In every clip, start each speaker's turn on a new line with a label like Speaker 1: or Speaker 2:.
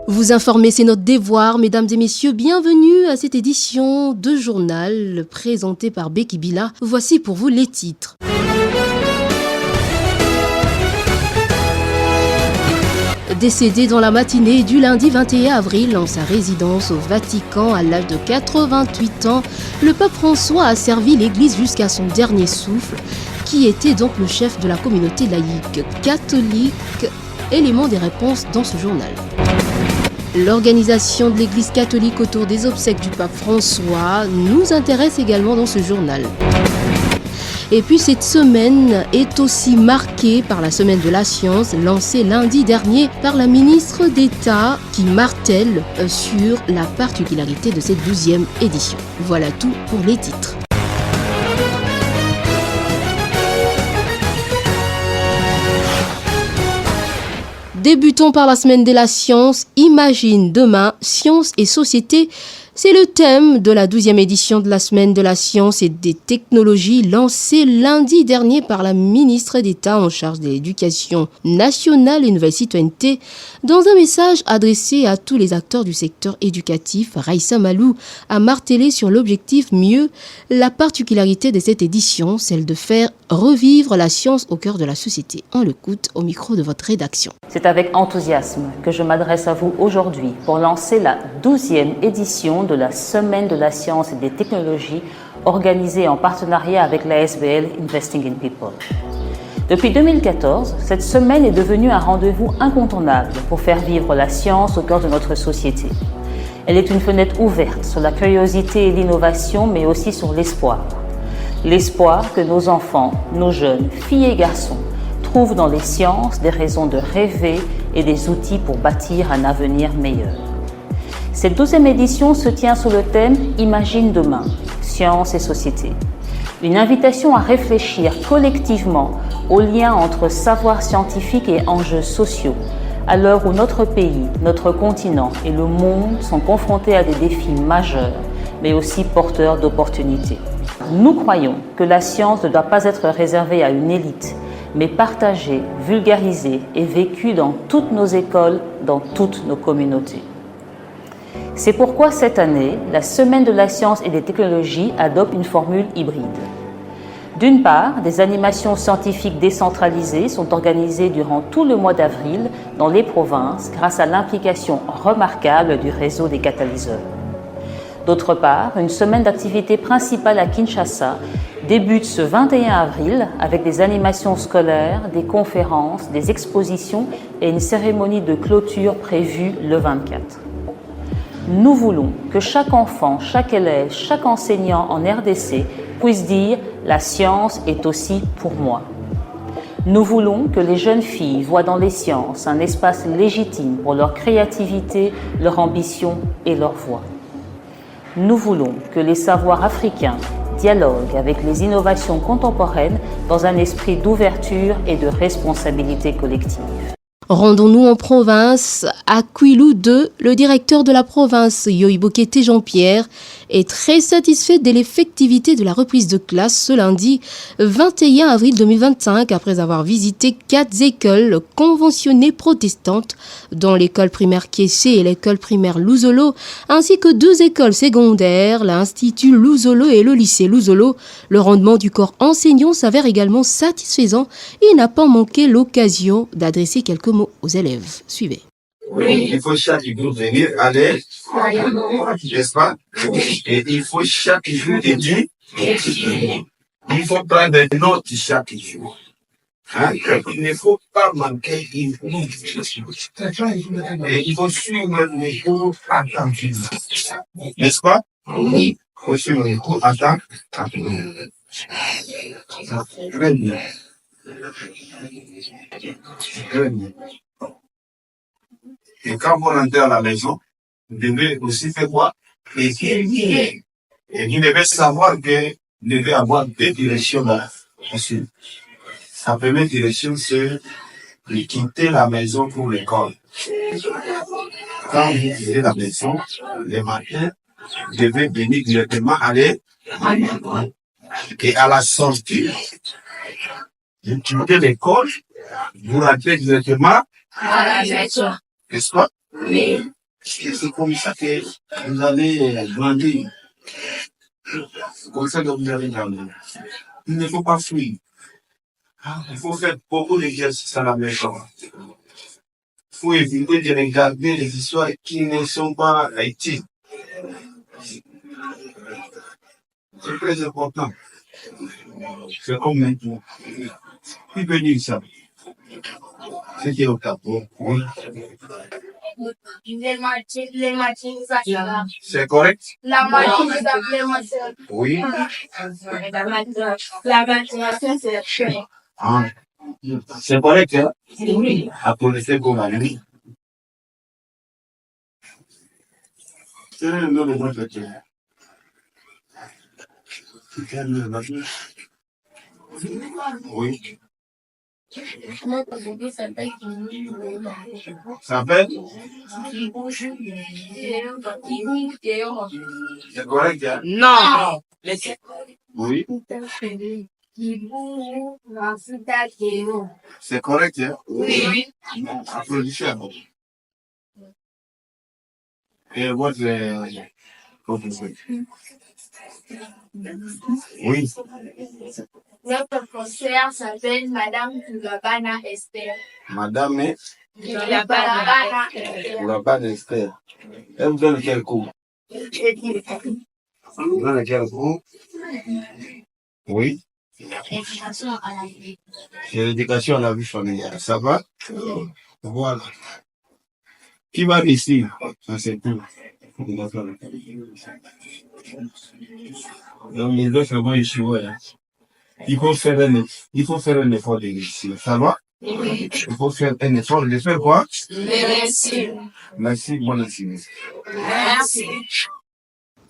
Speaker 1: Vous informer, c'est notre devoir. Mesdames et messieurs, bienvenue à cette édition de journal présentée par Becky Bila. Voici pour vous les titres. Décédé dans la matinée du lundi 21 avril en sa résidence au Vatican à l'âge de 88 ans, le pape François a servi l'Église jusqu'à son dernier souffle, qui était donc le chef de la communauté laïque catholique. Élément des réponses dans ce journal. L'organisation de l'Église catholique autour des obsèques du pape François nous intéresse également dans ce journal. Et puis cette semaine est aussi marquée par la semaine de la science lancée lundi dernier par la ministre d'État qui martèle sur la particularité de cette 12e édition. Voilà tout pour les titres. Débutons par la semaine de la science. Imagine demain, science et société. C'est le thème de la 12e édition de la semaine de la science et des technologies lancée lundi dernier par la ministre d'État en charge de l'éducation nationale et nouvelle citoyenneté. Dans un message adressé à tous les acteurs du secteur éducatif, Raissa Malou a martelé sur l'objectif mieux, la particularité de cette édition, celle de faire revivre la science au cœur de la société. On l'écoute au micro de votre rédaction.
Speaker 2: C'est avec enthousiasme que je m'adresse à vous aujourd'hui pour lancer la 12e édition de la Semaine de la science et des technologies organisée en partenariat avec l'ASBL Investing in People. Depuis 2014, cette semaine est devenue un rendez-vous incontournable pour faire vivre la science au cœur de notre société. Elle est une fenêtre ouverte sur la curiosité et l'innovation, mais aussi sur l'espoir. L'espoir que nos enfants, nos jeunes, filles et garçons, trouvent dans les sciences des raisons de rêver et des outils pour bâtir un avenir meilleur. Cette 12e édition se tient sous le thème « Imagine demain, science et société ». Une invitation à réfléchir collectivement au lien entre savoir scientifique et enjeux sociaux, à l'heure où notre pays, notre continent et le monde sont confrontés à des défis majeurs, mais aussi porteurs d'opportunités. Nous croyons que la science ne doit pas être réservée à une élite, mais partagée, vulgarisée et vécue dans toutes nos écoles, dans toutes nos communautés. C'est pourquoi cette année, la Semaine de la science et des technologies adopte une formule hybride. D'une part, des animations scientifiques décentralisées sont organisées durant tout le mois d'avril dans les provinces grâce à l'implication remarquable du réseau des catalyseurs. D'autre part, une semaine d'activité principale à Kinshasa débute ce 21 avril avec des animations scolaires, des conférences, des expositions et une cérémonie de clôture prévue le 24. Nous voulons que chaque enfant, chaque élève, chaque enseignant en RDC puisse dire « la science est aussi pour moi ». Nous voulons que les jeunes filles voient dans les sciences un espace légitime pour leur créativité, leur ambition et leur voix. Nous voulons que les savoirs africains dialoguent avec les innovations contemporaines dans un esprit d'ouverture et de responsabilité collective.
Speaker 1: Rendons-nous en province. À Kwilu 2, le directeur de la province, Yoïbokete Jean-Pierre, est très satisfait de l'effectivité de la reprise de classe ce lundi 21 avril 2025 après avoir visité 4 écoles conventionnées protestantes, dont l'école primaire Kiessé et l'école primaire Louzolo, ainsi que 2 écoles secondaires, l'Institut Louzolo et le lycée Louzolo. Le rendement du corps enseignant s'avère également satisfaisant et il n'a pas manqué l'occasion d'adresser quelques mots aux élèves. Suivez.
Speaker 3: Oui, il faut chaque jour venir à l'aide, n'est-ce pas? Et il faut chaque jour dire, il faut prendre des notes chaque jour. Hein? Il ne faut pas manquer une note. Et il faut suivre les cours attentivement. N'est-ce pas? Oui. Il faut suivre les cours attentivement. Très bien. Très bien. Et quand vous rentrez à la maison, vous devez aussi faire quoi? Écrire. Et vous devez savoir que vous devez avoir 2 directions là. La première direction, c'est de quitter la maison pour l'école. Quand vous quittez la maison, le matin, vous devez venir directement aller. Et à la sortie, vous quittez l'école Vous rappelez directement,
Speaker 4: à la nature.
Speaker 3: n'est-ce pas?
Speaker 4: Oui.
Speaker 3: C'est comme ça que vous avez grandi. C'est comme ça que vous avez grandi. Il ne faut pas fuir. Il faut faire beaucoup d'exercices à la maison. Il faut éviter de regarder les histoires qui ne sont pas éthiques. C'est très important. C'est comme maintenant. Qui peut dire ça? C'est qui est au capot. Oui. C'est correct?
Speaker 4: La mathématique,
Speaker 3: Oui.
Speaker 4: la mathématique, c'est
Speaker 3: Ah. C'est correct, hein?
Speaker 4: oui.
Speaker 3: Applaudissez pour la nuit. Quel est le nom de votre terre? Quel est le nom de votre terre? Oui. Ça s'appelle? C'est correct, hein?
Speaker 4: Non.
Speaker 3: Oui. C'est correct, hein?
Speaker 4: Oui.
Speaker 3: Applaudissez à vous. Et votre truc? Oui.
Speaker 4: Notre professeur s'appelle Madame Tulabana Esther.
Speaker 3: Madame est
Speaker 4: Tulabana Esther.
Speaker 3: la bonne Esther. Elle vous donne quel cours? Vous donne quel cours? Oui. C'est l'éducation à la vie familiale. Ça va? Voilà. Qui va ici? Ça, c'est tout. Donc, les deux vont échouer. Il faut faire un effort de réussir. Ça va? Il faut faire un effort de faire quoi?
Speaker 4: Merci.
Speaker 3: Merci, bonne année.
Speaker 4: Merci.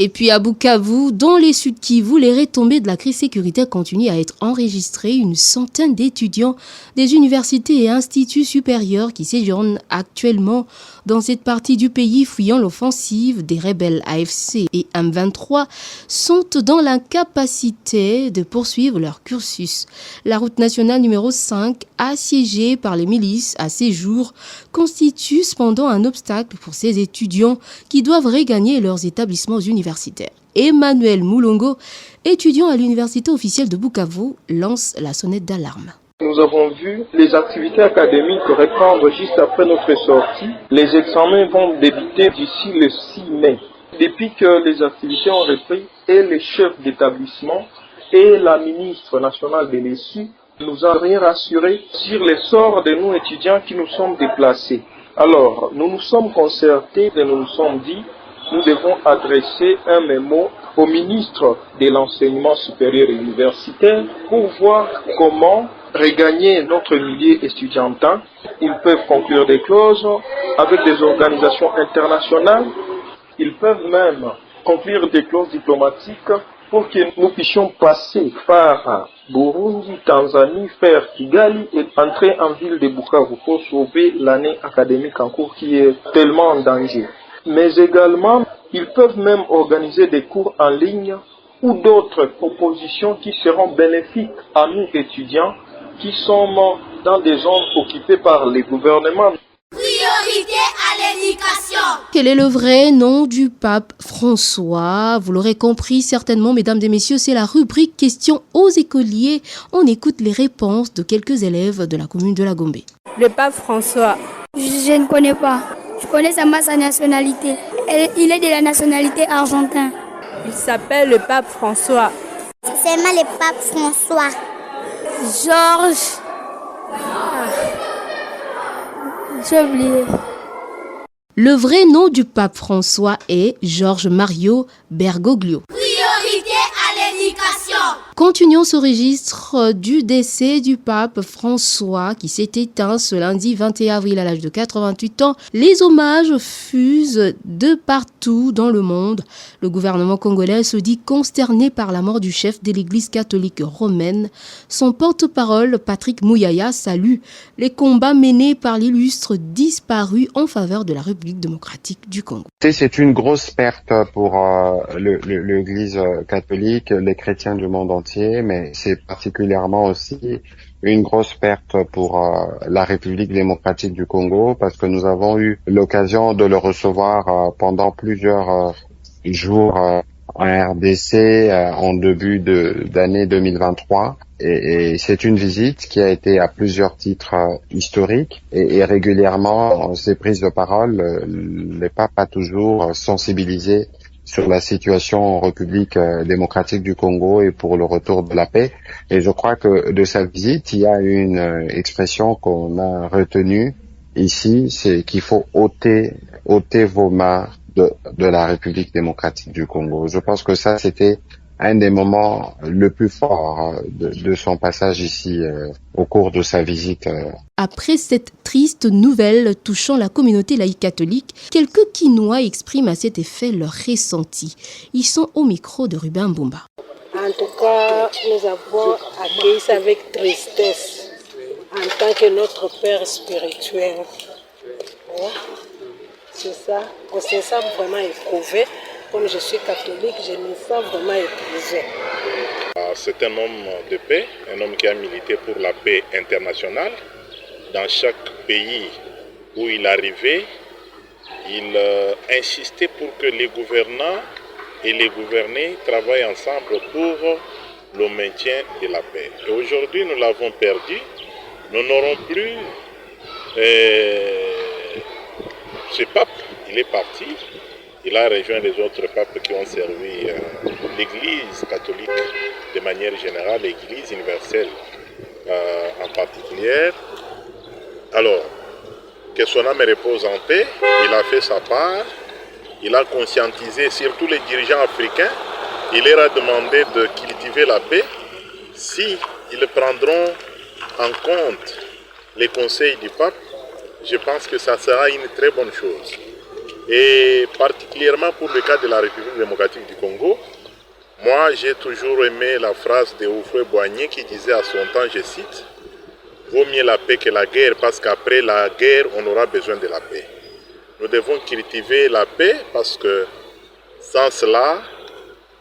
Speaker 1: Et puis à Bukavu, dans les Sud Kivu, les retombées de la crise sécuritaire continuent à être enregistrées. Une centaine d'étudiants des universités et instituts supérieurs qui séjournent actuellement dans cette partie du pays fuyant l'offensive des rebelles AFC et M23 sont dans l'incapacité de poursuivre leur cursus. La route nationale numéro 5, assiégée par les milices à ces jours, constitue cependant un obstacle pour ces étudiants qui doivent regagner leurs établissements universitaires. Emmanuel Moulongo, étudiant à l'université officielle de Bukavu, lance la sonnette d'alarme.
Speaker 5: Nous avons vu les activités académiques reprendre juste après notre sortie. Les examens vont débuter d'ici le 6 mai. Depuis que les activités ont repris, et les chefs d'établissement et la ministre nationale de l'ESU nous ont rien rassuré sur le sort de nous étudiants qui nous sommes déplacés. Alors, nous nous sommes concertés et nous nous sommes dit nous devons adresser un mémo au ministre de l'enseignement supérieur et universitaire pour voir comment regagner notre milieu estudiantin. Ils peuvent conclure des clauses avec des organisations internationales. Ils peuvent même conclure des clauses diplomatiques pour que nous puissions passer par Burundi, Tanzanie, faire Kigali et entrer en ville de Bukavu pour sauver l'année académique en cours qui est tellement en danger. Mais également, ils peuvent même organiser des cours en ligne ou d'autres propositions qui seront bénéfiques à nous étudiants qui sommes dans des zones occupées par les gouvernements.
Speaker 4: Priorité à l'éducation.
Speaker 1: Quel est le vrai nom du pape François? Vous l'aurez compris certainement, mesdames et messieurs, c'est la rubrique questions aux écoliers. On écoute les réponses de quelques élèves de la commune de la Gombe.
Speaker 6: Le pape François.
Speaker 7: Je ne connais pas. Je connais seulement sa nationalité. Il est de la nationalité argentine.
Speaker 6: Il s'appelle le pape François.
Speaker 7: C'est seulement le pape François.
Speaker 6: Georges. J'ai oublié.
Speaker 1: Le vrai nom du pape François est Georges Mario Bergoglio.
Speaker 4: Priorité à l'éducation.
Speaker 1: Continuons ce registre du décès du pape François qui s'est éteint ce lundi 21 avril à l'âge de 88 ans. Les hommages fusent de partout dans le monde. Le gouvernement congolais se dit consterné par la mort du chef de l'église catholique romaine. Son porte-parole, Patrick Mouyaya, salue les combats menés par l'illustre disparu en faveur de la République démocratique du Congo.
Speaker 8: C'est une grosse perte pour l'église catholique, les chrétiens du monde entier, mais c'est particulièrement aussi une grosse perte pour la République démocratique du Congo parce que nous avons eu l'occasion de le recevoir pendant plusieurs jours en RDC en début d'année 2023. Et c'est une visite qui a été à plusieurs titres historiques et régulièrement, ces prises de parole, le pape a toujours sensibilisé sur la situation en République démocratique du Congo et pour le retour de la paix. Et je crois que de sa visite, il y a une expression qu'on a retenue ici, c'est qu'il faut ôter vos mains de la République démocratique du Congo. Je pense que ça, c'était un des moments le plus forts de son passage ici au cours de sa visite.
Speaker 1: Après cette triste nouvelle touchant la communauté laïque catholique, quelques Quinois expriment à cet effet leur ressenti. Ils sont au micro de Ruben Mbumba.
Speaker 9: En tout cas, nous avons accueilli ça avec tristesse en tant que notre père spirituel. Ouais. C'est ça, on se sent vraiment éprouvé. Comme je suis catholique, je me sens vraiment éprouvé.
Speaker 10: C'est un homme de paix, un homme qui a milité pour la paix internationale. Dans chaque pays où il arrivait, il insistait pour que les gouvernants et les gouvernés travaillent ensemble pour le maintien de la paix. Et aujourd'hui, nous l'avons perdu. Nous n'aurons plus ce pape. Il est parti. Il a rejoint les autres papes qui ont servi l'Église catholique de manière générale, l'Église universelle en particulier. Alors, que son âme repose en paix, il a fait sa part, il a conscientisé surtout les dirigeants africains, il leur a demandé de cultiver la paix. Si ils prendront en compte les conseils du pape, je pense que ça sera une très bonne chose. Et particulièrement pour le cas de la République démocratique du Congo, moi j'ai toujours aimé la phrase de Houphouët-Boigny qui disait à son temps, je cite, « Vaut mieux la paix que la guerre parce qu'après la guerre, on aura besoin de la paix. » Nous devons cultiver la paix parce que sans cela,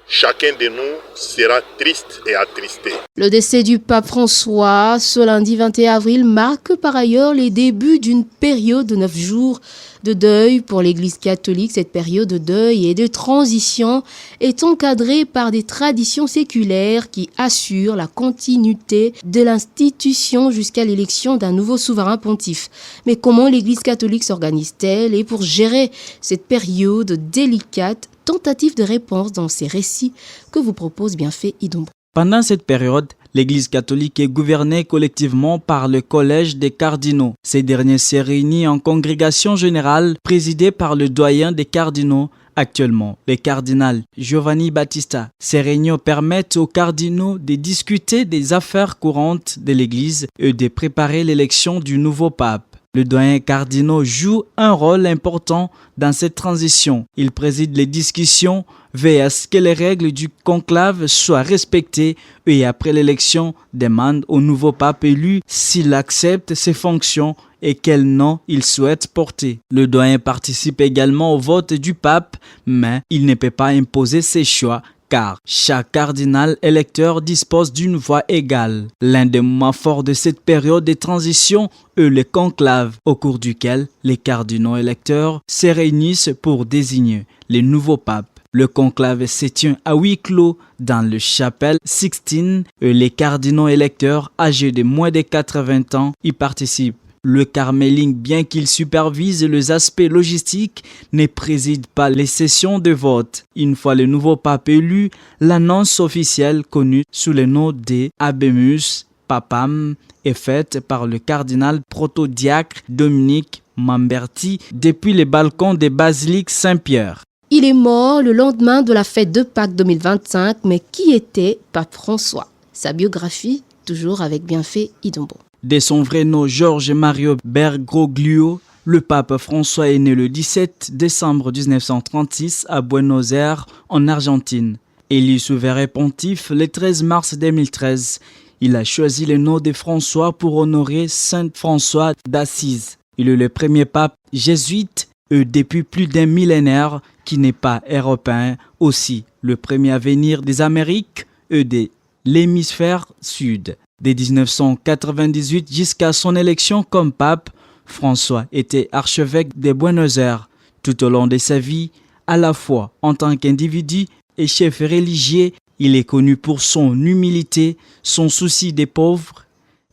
Speaker 10: chacun de nous sera triste et attristé.
Speaker 1: Le décès du pape François, ce lundi 21 avril, marque par ailleurs les débuts d'une période de 9 jours de deuil pour l'Église catholique. Cette période de deuil et de transition est encadrée par des traditions séculaires qui assurent la continuité de l'institution jusqu'à l'élection d'un nouveau souverain pontife. Mais comment l'Église catholique s'organise-t-elle? Et pour gérer cette période délicate, tentative de réponse dans ces récits que vous propose Bienfait Idombo.
Speaker 11: Pendant cette période, l'Église catholique est gouvernée collectivement par le Collège des cardinaux. Ces derniers se réunissent en congrégation générale présidée par le doyen des cardinaux actuellement, le cardinal Giovanni Battista. Ces réunions permettent aux cardinaux de discuter des affaires courantes de l'Église et de préparer l'élection du nouveau pape. Le doyen cardinaux joue un rôle important dans cette transition. Il préside les discussions, veille à ce que les règles du conclave soient respectées et après l'élection demande au nouveau pape élu s'il accepte ses fonctions et quel nom il souhaite porter. Le doyen participe également au vote du pape, mais il ne peut pas imposer ses choix car chaque cardinal électeur dispose d'une voix égale. L'un des moments forts de cette période de transition est le conclave, au cours duquel les cardinaux électeurs se réunissent pour désigner les nouveaux papes. Le conclave se tient à huis clos dans le chapelle Sixtine et les cardinaux électeurs âgés de moins de 80 ans y participent. Le carméline, bien qu'il supervise les aspects logistiques, ne préside pas les sessions de vote. Une fois le nouveau pape élu, l'annonce officielle connue sous le nom de Habemus Papam est faite par le cardinal protodiacre Dominique Mamberti depuis le balcon de Basilique Saint-Pierre.
Speaker 1: Il est mort le lendemain de la fête de Pâques 2025, mais qui était Pape François? Sa biographie, toujours avec Bienfait Idombo.
Speaker 11: De son vrai nom Georges Mario Bergoglio, le pape François est né le 17 décembre 1936 à Buenos Aires, en Argentine. Élu souverain pontife le 13 mars 2013, il a choisi le nom de François pour honorer Saint François d'Assise. Il est le premier pape jésuite et depuis plus d'un millénaire qui n'est pas européen, aussi le premier à venir des Amériques et de l'hémisphère sud. Dès 1998 jusqu'à son élection comme pape, François était archevêque de Buenos Aires. Tout au long de sa vie, à la fois en tant qu'individu et chef religieux, il est connu pour son humilité, son souci des pauvres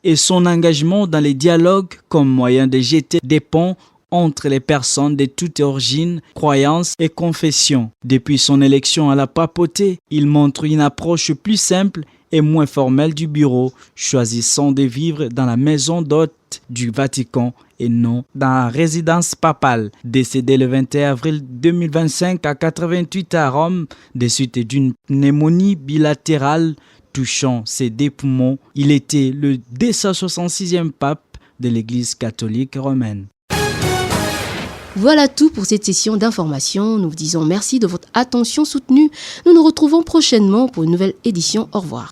Speaker 11: et son engagement dans les dialogues comme moyen de jeter des ponts entre les personnes de toute origine, croyances et confessions. Depuis son élection à la papauté, il montre une approche plus simple et moins formelle du bureau, choisissant de vivre dans la maison d'hôte du Vatican et non dans la résidence papale. Décédé le 21 avril 2025 à 88 à Rome, des suites d'une pneumonie bilatérale touchant ses deux poumons, il était le 266e pape de l'Église catholique romaine.
Speaker 1: Voilà tout pour cette session d'information. Nous vous disons merci de votre attention soutenue. Nous nous retrouvons prochainement pour une nouvelle édition. Au revoir.